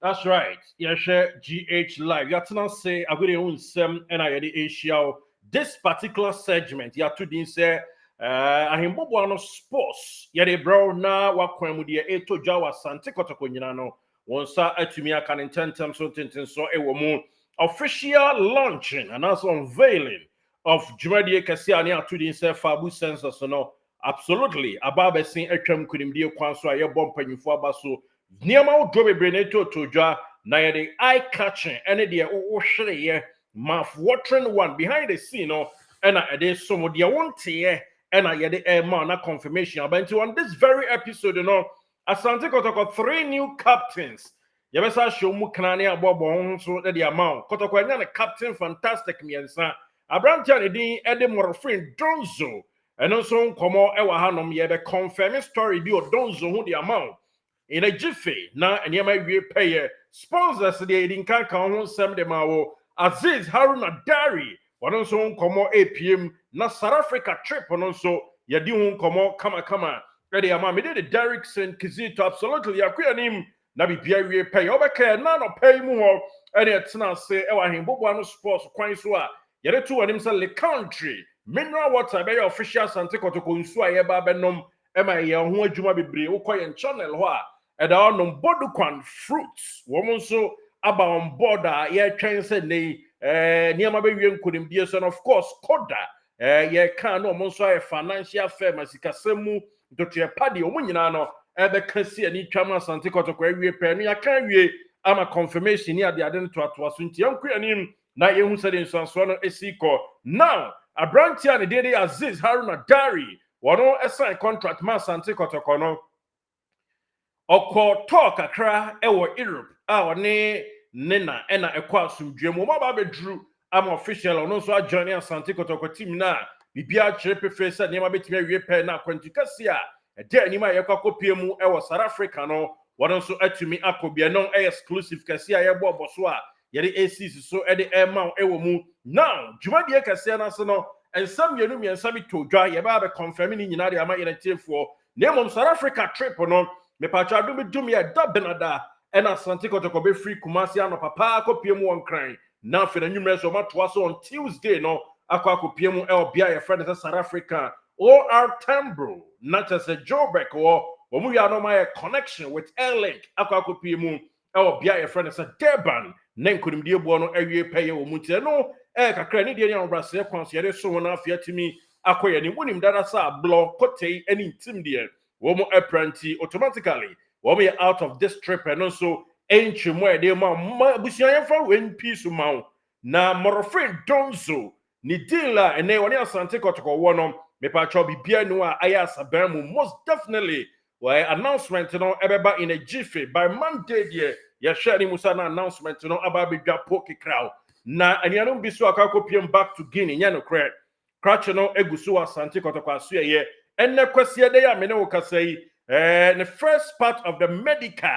That's right. Yeah, share GH Live. You are say I go own sem and I the Asia. This particular segment, you to din say I am no sports. Yeah, they bro na wakwan mu de eto jawa sante kotoko nyina no. Won sa atumi aka ne tentem so tenten so e wo mu official launching and also unveiling of Jumadi Kase ani atu din say Fabu census no. Absolutely. Ababesin atwam kunimdie kwan so aye bom panyifo aba so. Niama wo dro bebre na to dwa na ye the eye catching ene de wo hwere ye mouth watering one behind the scene no and I dey so mo de wonte ye and I the air man na confirmation about on this very episode you know Asante Kotoko 3 new captains ye besa show mu kanane abobo ho so de amount Kotoko anya na captain fantastic miensa Abraham ne din e de morofin Donzo and also nkomo e wa hanom ye be confirming story bi o Donzo ho de amount in a jiffy na anyama wie pay sponsors the dinka kan ho sem de mawo Aziz Haruna Dari one so nkomo APM na South Africa trip no so ye di ho nkomo kama ready ama me de Derrickson Kizito absolutely akwa nim na bibia wie pay obeka na no pay mu ho ene etena se e wa hembobo no sports kwan so a ye de to anim say le country mineral water be your official Asante Kotoko nsu a ye ba benom ema ye ho adwuma bebre wo koye channel ho a and our bodu fruits woman so about on board yeah train said ne near my baby couldn't be son of course koda yeah can no monso a financial firm as ikasemu to your party omunyina no ebe kasi ani twama Asante Kotoko awie pe no ya kan wie ama confirmation near the aden to aso nti yanku anim na ye hu sede nsanso no esiko now Abrantia ne dede Aziz Haruna Dari wono assign contract ma Asante Kotoko no Oko talk akra ewo Europe one nena ena ekwa asumdwem mo ba bedru am official ono so join Asante Kotoko team na bibia chepe face na ma betimi awie pe na kwantukase a de anima yekwa kopie mu ewo South Africa no wono so atumi akobia no exclusive kase a yebo oboso a yede ACC so e de airman ewo mu now dwumadie kase na so no ensam yenu miensa bi to dwa ye ba be confirm ni nyina de ama yenetefo na mom South Africa trip no me pacha do me dum ye da benada and Asante Kotoko be free Kumasi ano papa akopie mu onkran na fe na nwumre so matoa so on Tuesday no akwa akopie mu e obia ye friend South Africa or Tambro not as a Joburg or mu ya no my connection with Airlink akwa akopie mu e obia ye friend Durban na nkunimdie bo no awie peye wo mu tie no kakra ni de ni obrase kwanso ye so na afia timi akoye ni wonim dada sa block kotei any team there womo apprenti automatically womo out of this trip and also entry mo de ma busian fa wen piece ma na morofin Donzo ni dealer ene woni Asante Kotoko wono me pa cho bibia no a aya saban mu most definitely why announcement no ebeba in a jiffy by Monday there ya share ni musa na announcement no aba be dwa poke crowd na aniano biso akakopiem back to Guinea nya no credit Cratch no egusu Asante Kotoko aso ye enne kwase de ya me ne wo kasa yi the first part of the medical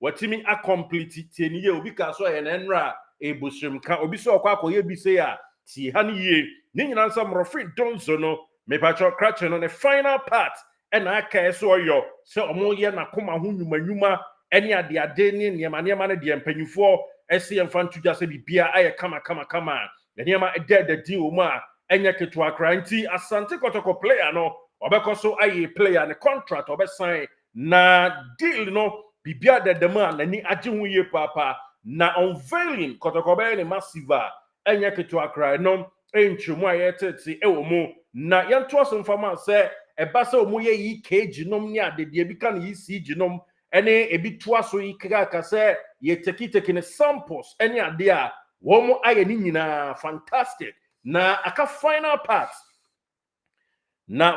watimi accomplete tieni ye obi ka so ye na nra ebusrim ka obi so kwa akoye bi se ya ti ha ni ye ni nyina nsam rofri Donzo no me pacho Cratch no the final part ena aka so yo se omo ye na koma ho nwuma ene ade ni niema na de mpanyufo ese ye mfa ntudwa se bibia aye kama niema ede di o mu a enye keto akra nti Asante Kotoko player no obeko so aye player ne contract obesign na deal no bibia de man na ni age hu ye papa na unveiling Kotoko be ne massive enye keto akra no entwemu aye tete ewo mu na yanto asomfama se eba se omu ye yi kg nom ni ade de bi kan yi cg nom ene ebi to aso yi kaka se ye teki ne samples ene ade a wo mu aye ni nyina fantastic na aka final part na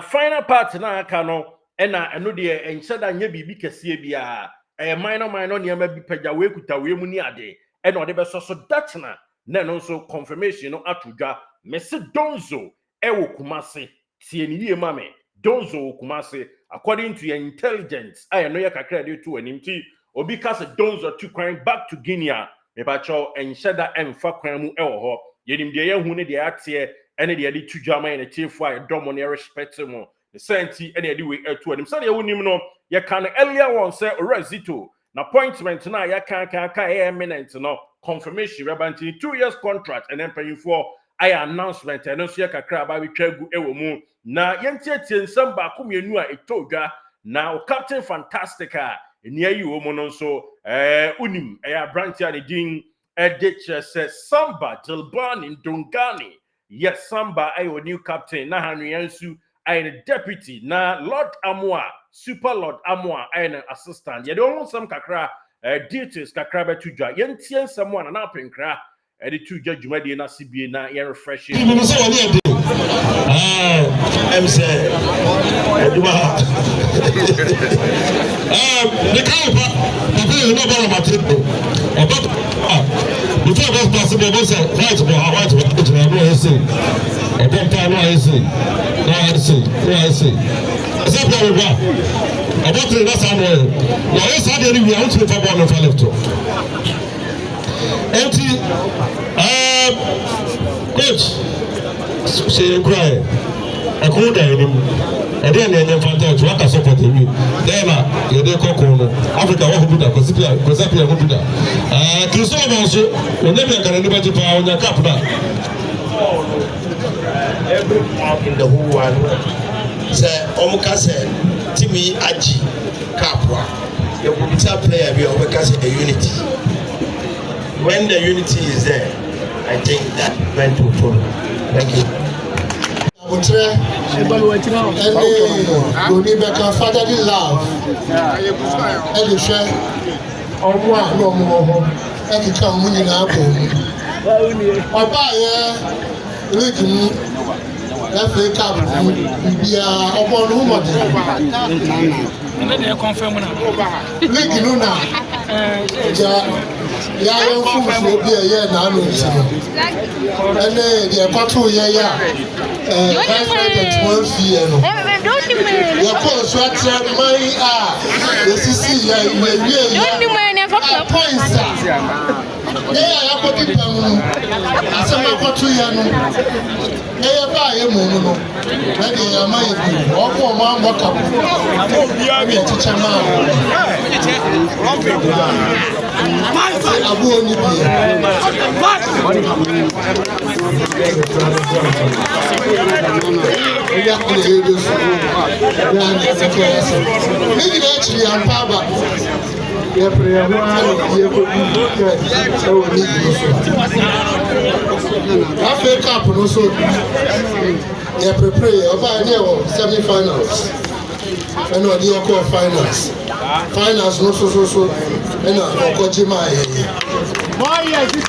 aka no ena eno de enhyeda nya bibi kese bia minor niam bi pagya we kuta we mu ni ade ena ode be so that na no so confirmation no atodwa mese Donzo wo Kumase tie ni yie mame Donzo wo Kumase according to your intelligence no ya kakra de to animti obi ka se Donzo to kwan back to Guinea me ba cho enhyeda emfa kwan mu wo ho yenim de ye hu ne de atie ene de ade tudwa man na chiefo a domo ne respect mo the senti ene de we eto anim say ye wonim no ye kan earlier one say Orazito na appointment na ya kan eminent no confirmation rebanti 2 years contract and then paying for I announcement and no so kakra ba betwa gu ewo mu na yentietie nsem ba komienu a etodwa na Captain Fantastica eni ayi wo mu no so unim branch a din edich Samba Dilbani Ndungani yes Samba ayo new captain na Hanuyansu ayo deputy na Lord Amwa Super Lord Amwa ayo assistant ye don some kakra details kakra betudwa yentie nsem wana na apenkra the two judgment na CBA na ye refresh it. I'm saying, the car, people know about my table. Before it was possible, was right about how white to have no say. I don't know what I say. No, I say. Except that we are. I don't think that's how well. Now, yes, I didn't want to live about the left. Empty, coach, say, cry. I couldn't anymore. And then they fantastic to work as support you. Then you dey call Africa what do that because Sapia go do that. Christopher also when they can anybody power on your cap now. Every club in the whole world say Omuka say Timi Aji Capwa. The computer player be Omuka say a unity. When the unity is there, I think that went to follow. Thank you. Fatherly love, and the share on one no more, and the come winning apple. Or buy a little FA Cup, be upon whom and then they confirm Luna. Yeah, young fools will be a year now. And they are part 2 year. Vice President 12 years. Your course, what's my the CC, points. They are putting them. I said, my 2 years. They are by a mono. Ready, I might be. Or for one more couple. I'm a teacher now. Abu only be. Maybe actually I'm Papa. Yeah, prayer. After cup, also. Yeah, prepare. About semi-finals. And what do you call finals? Finals, no, so. And Kojima. Why is it?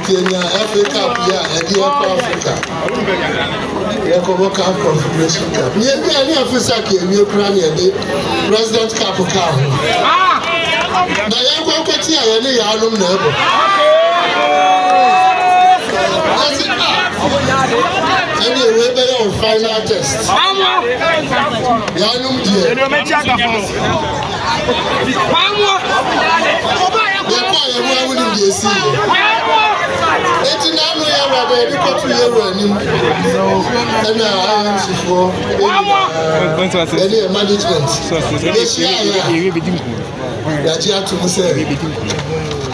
Kenya, Africa, yeah, and the Africa. Yeah, Kotoko Confederation Cup. Yeah, any officer came, Ukrainian, the President Cup. Now, you're going to see any album never. Anyway, they are final test. Yanum dear.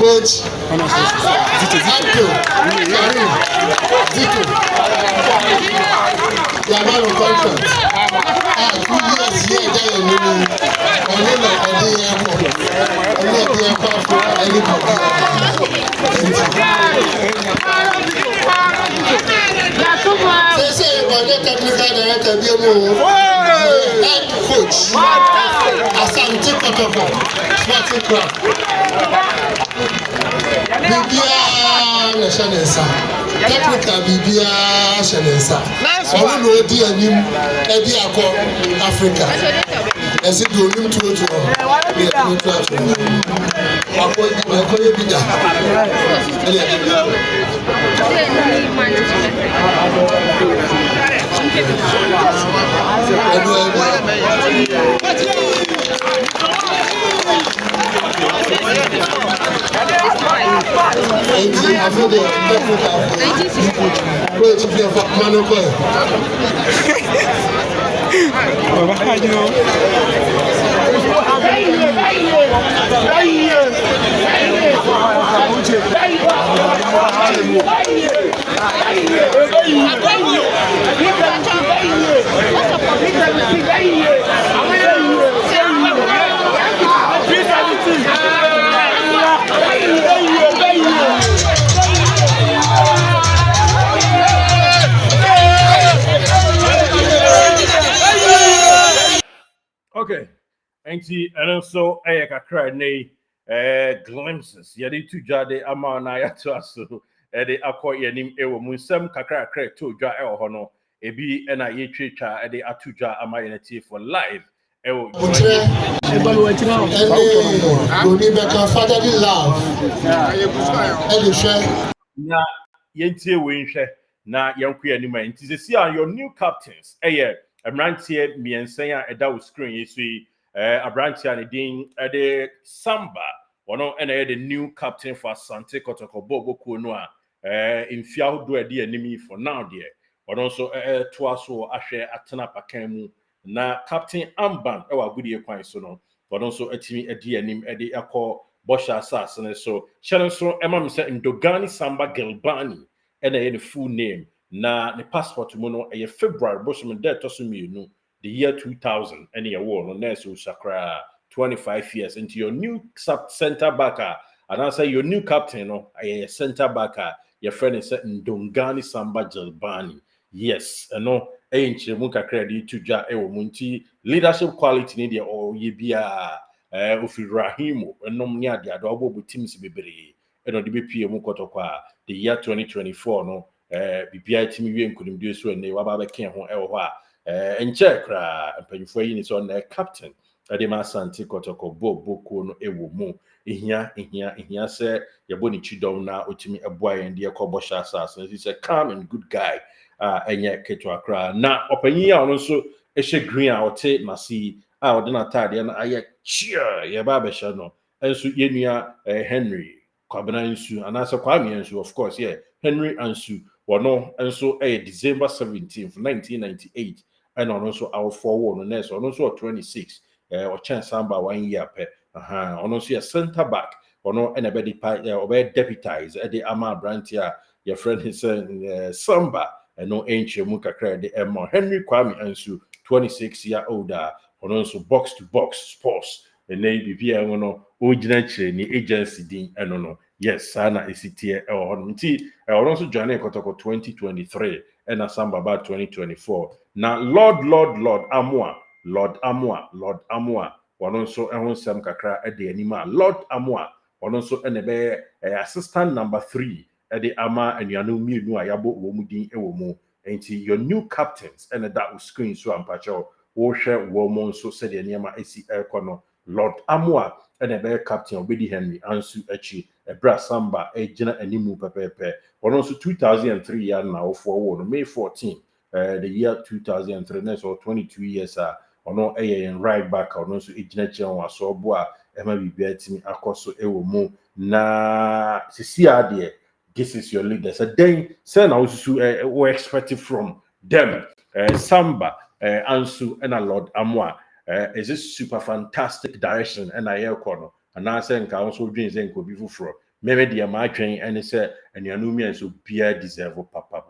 Coach, the amount of contract. 2 years here, they say technical director, head coach, Asante Kotoko, Sporting Club. Bibia Shanesa, technical Bibia Shanesa. All no dear him, Ediako, Africa. As it will him to be a contract. I call you Bida. Enti and so kakra nei glimpses yɛde to dwa de ama na yɛato aso de akɔ yɛnim ɛwɔ mu nsɛm kakra to dwa ɛwɔ hɔ no ebi ɛna yɛtwetwa de ato dwa ama yɛn for live ɛwɔ na yɛntie wei nhwɛ na yɛnkɔ yɛnim a nti sɛsi a your new captains ɛyɛ mmeranteɛ mmiɛnsa a ɛda wo screen yi so yi abrantia ne din de Samba ono ena the new captain for Asante Kotoko Bobo no a mfia hodo ade animi for now there ono so to aso ahwe atena pakan mu na captain Amban e wa gudie kwan so no ono so atimi ade anim ade akọ Bosha Asas ne so hyere so ema me se Ndogani Samba Gelbani ena ye the full name na ne passport mu no e February bosom de to so mienu the year 2000 and your war no nurse sakra 25 years into your new center backer and I say your new captain no a center backer your friend is Ndongani Samba Gelbani yes no enche mu kakra di tuja e wo munti leadership quality ni de o ye bia ofi Rahimo enom ni ade ado obo teams bebre e no de be pie mu Kotoko the year 2024 no bibia timi wie nkunimdie so ne wa ba be ken ho e wo a enche kra mpanyufo yi ni so na captain Adema Asante Kotoko Bobo no ewo mu ehia se yebo ni chidom na otimi eboa yen de ekọ Bosha Asas na say calm and good guy enye keto akra na opanyin a ono so ehye green a ote masi a ode na tade na aye cheer ye ba be hye no enso yenua Henry Kwabena Nsu anase Kwame Nsu of course yeah Henry Ansu wono enso December 17th 1998 and also our forward no next also 26 or chance Samba 1 year pe also a center back or no anybody deputize at the ama brantia your friend his Samba and no ancient muka credit Emma Henry Kwame Ansu 26 year older or also box to box sports and maybe via no original training agency din and no yes sana isitie or also joining Kotoko 2023 and Samba about 2024 now Lord Amua one also ehun kakra e de anima Lord Amua one also enebe assistant number 3 e de ama anuanu mienu a yabo wo mu din e wo mu enti your new captains and that screen so ampacho wo hwe wo mo so se de niema esi ekono Lord Amua enebe captain Obedi Henry Ansu achi Ebra Samba ejina animu pepepe one also 2003 year now for one May 14 the year 2003 so 22 years ono right back ono so ejina chenwa so bo a ema bibia timi akoso ewo mu na sisi ade this is your leader so then say na we expect from them Samba Ansu and Lord Amwa is this super fantastic direction and I kono and I say nka also dreams nko bi fufuro maybe the ma twen and say and you me so bia deserve papa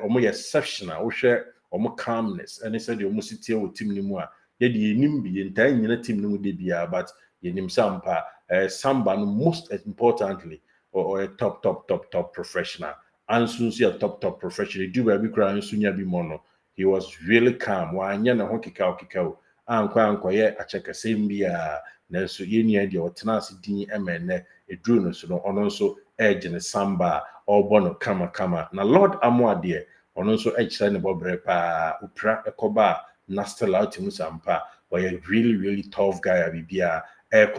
omo exceptional wo hwe omo calmness and said the omo sitie wo team ni mu a ye de enim bi entai nyina team ni mu de bia but ye nim Samba Samba no most importantly or a top professional Ansu si a top professional do ba bi kra Ansu nya bi mono he was really calm wa anya na ho kika ankwa ye acheka sembia na so ye nia de otena ase din emene edru no so no ono so edge ne Samba obono kama na Lord Amuade ono so edge ne bobre pa upra ekoba na still out mu Sampa but a really tough guy abibia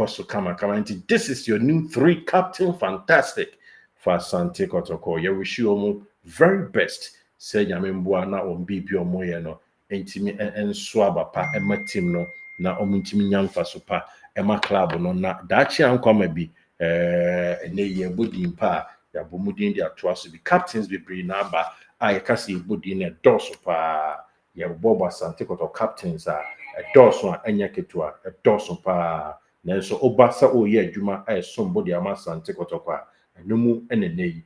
so kama this is your new 3 captain fantastic for Asante Kotoko you wish you all very best say nyamemboa na ombibi omoye no entimi enso abapa ema team no na omuntimi nyamfa so pa ema club no na dachi ankoma bi ene ye bodin pa ya bomudin dia toaso bi captains be bring na ba ayekase bodin na doso pa ya bobo Asante Kotoko captains a doso anya ketua doso pa nanso obasa oye adwuma somebody ama Asante Kotoko anumu enenei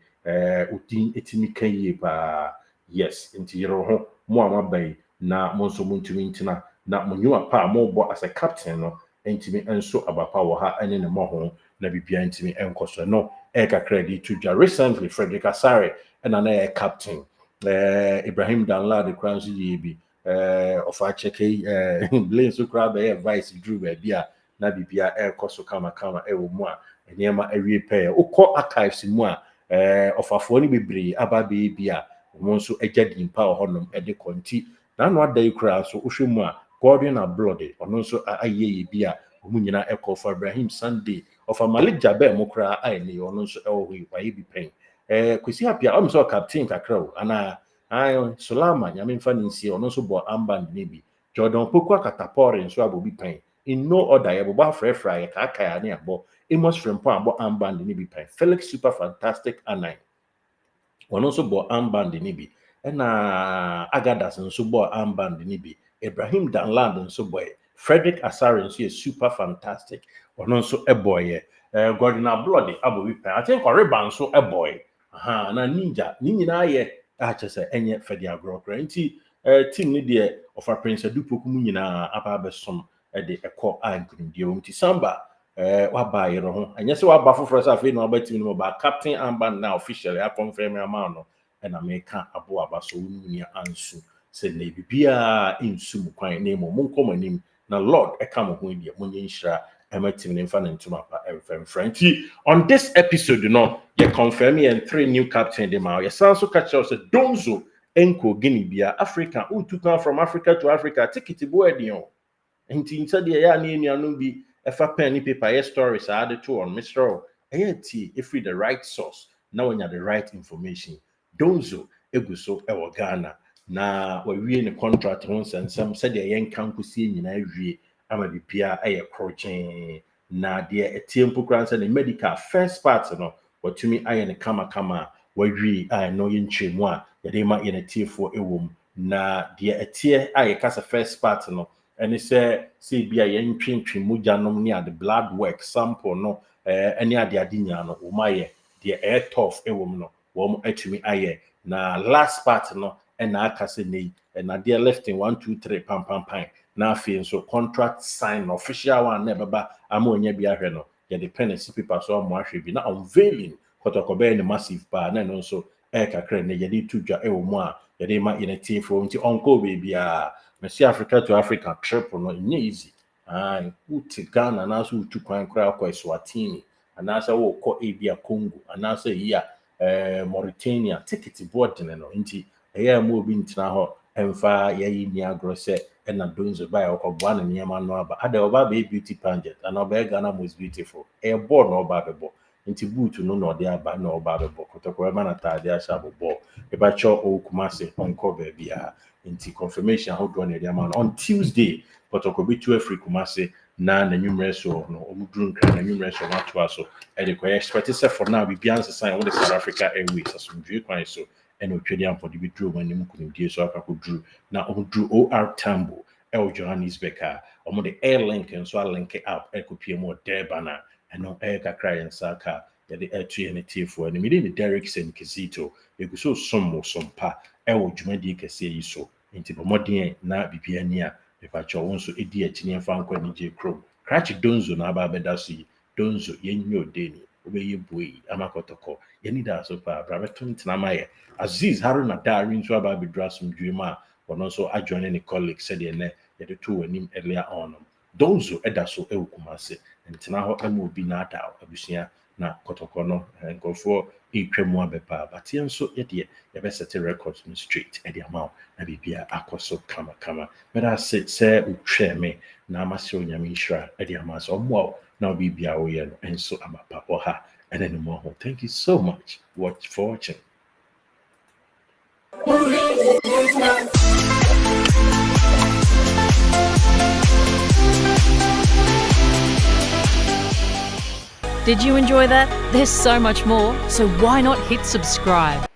udin etimi kan yie pa yes nti yero ho mo amabai na mo nso muntumi ntina na monyiwa pa mo bo as a captain no entimi enso abapa wo ha ene ne mo ho na bibia entimi enkoso no eka credit to ja recently Frederick Asare and na captain Ibrahim Danladi kranzi yebi of a check blame so crab vice drew baby na bibia so kama ewo mu a enema awie pɛ ukɔ archives mu a of afo ni bebree aba be a wɔn nso agya dimpa wɔ hɔnom de konti na no adai kura so wohwɛ mu a Gordon na Bloody ɔno nso ayɛ bi a wɔn nyina ɛkɔ for Ibrahim Sunday of a Malik Jaber mo kura ai ne ɔno nso ɛwɔ hɔ yi waye bi pɛn kwesi apia ɔmo so captain kakra o ana Solama nyame mfa ne nsie ɔno nso bɔ armband ne bi Jordan Poku akatapɔre nso abɔ bi pɛn in no order yɛ bɔbɔ afrɛfrɛ yɛ kaakaya ne abɔ Amos Frempong abɔ armband ne bi pɛn Felix Super Fantastic Anan ɔno nso bɔ armband ne bi ɛna Agadas nso bɔ armband ne bi Ibrahim Danland nso bɔ Frederick Asare nso yɛ Super Fantastic ɔno nso ɛbɔ yɛ Gordon Bloody abɔ bi pɛn I think Oriba nso ɛbɔ yɛ na Ninja ne nyinaa yɛ akyɛ sɛ ɛnyɛ fɛde agrɔkra nti team ne deɛ of a Prince Adupoku mu nyinaa aba abɛsom de ɛkɔ ankunimdie wɔm nti Samba waba yɛrɛ ho ɛnyɛ sɛ waba foforɔ sɛ afei na waba team no ba captain armband na officially confirm ama no ɛna meka abo aba so wunia ansu sɛ na bibia insu mu kwan na mo nkɔm anim na Lord ɛka mo ho deɛ mo nyɛ nhyira ɛma team ne mfa ne ntoma pa ɛmfɛmfrɛ nti on this episode no yɛ confirm yɛn 3 new captain de ma yɛ san so ka kyerɛw sɛ Donzo enko Guinea bia Africa who took on from Africa to Africa ticket bo edion nti nsa de yɛ ani nuanom bi ɛfa pen ni paper yɛ stories added to on Mr. Ayati if we the right source now when you the right information Donzo eguso ɛwɔ Ghana na wawie ne contract ho nsɛnsɛm sɛdeɛ yɛn kan kosie nyinaa wie ama bibia ɛyɛ krochen na deɛ etie mpokran sɛ ne medical first part no watumi ayɛ ne kama wawie a no yɛntwemu a yɛde ma yɛn tiefo ɛwom na deɛ etie ayɛ kasa first part no ɛne sɛ bia yɛntwentwe mogyanom ne ade blood work sample no ɛne ade nyina no wo ma yɛ deɛ ɛyɛ tough ɛwom no wɔn atumi ayɛ na last part no ɛna aka sɛ nei na deɛ lifting 1 2 3 pam na afei nso contract sign official one na baba ama onya bi ahwɛ no yɛde pen and paper so amo ahwɛ bi na unveiling Kotoko be ne massive bar na no nso kakra na yɛde tudwa ɛwɔ mu a yɛde ma yɛn tiefo nti onko baby a Messi Africa to Africa trip no nye easy uti Ghana na so utu kwan kra akɔ Eswatini anasa wo kɔ Abia Congo anasa yia Mauritania ticket board no nti ɛyɛ mo obi ntina hɔ emfa yɛyi ni agro sɛ ɛna Donzo by okɔboa na nneɛma no aba ada oba be beauty pageant and oba Ghana most beautiful board no oba bebo nti boot no no de aba na oba bebo Kotoko ma na tade ahyɛ abobɔ eba cho okumase onko ba bia nti confirmation how do na de ama on Tuesday Kotoko be to Africa Kumase na nwumre so no omuduru nkra na nwumre so mato aso e de koye expect say for now bibia nsesan wo de South Africa Airways asomdwe kwan so and otwedi amfo de bi duro manim kunimdie so akakoduru na omuduru OR Tambo el Johannesburg a omo de air link and so link up ekopie mo Durban na eno kakra yen saka de etu ne tiefo and me de Derrickson Kizito eguso sommo sompa el dwumadi kese yi so nti bomodien na bibia ni a pepacho won so edi akini mfa nkwa ni je krom crash Donzo na aba beda so yi Donzo yenyo deni obeye boyi amakotoko yeni da so pa brabetum tinamaye Aziz Haruna Dari nso aba bedra somdwema ono so adjoin ne colleague said ne yede to wanim earlier on Donzo eda so ewukumase ntina ho emu obi na ada abusua na Kotoko no nkofo etwemu abepa but yenso yede yebe set records in straight edi amount na bibia akoso kama but I say utwe me na amase onyame nhira edi amase omo na bibia wo ye no enso amapa oha and anymore. Thank you so much for watching. Did you enjoy that? There's so much more, so why not hit subscribe?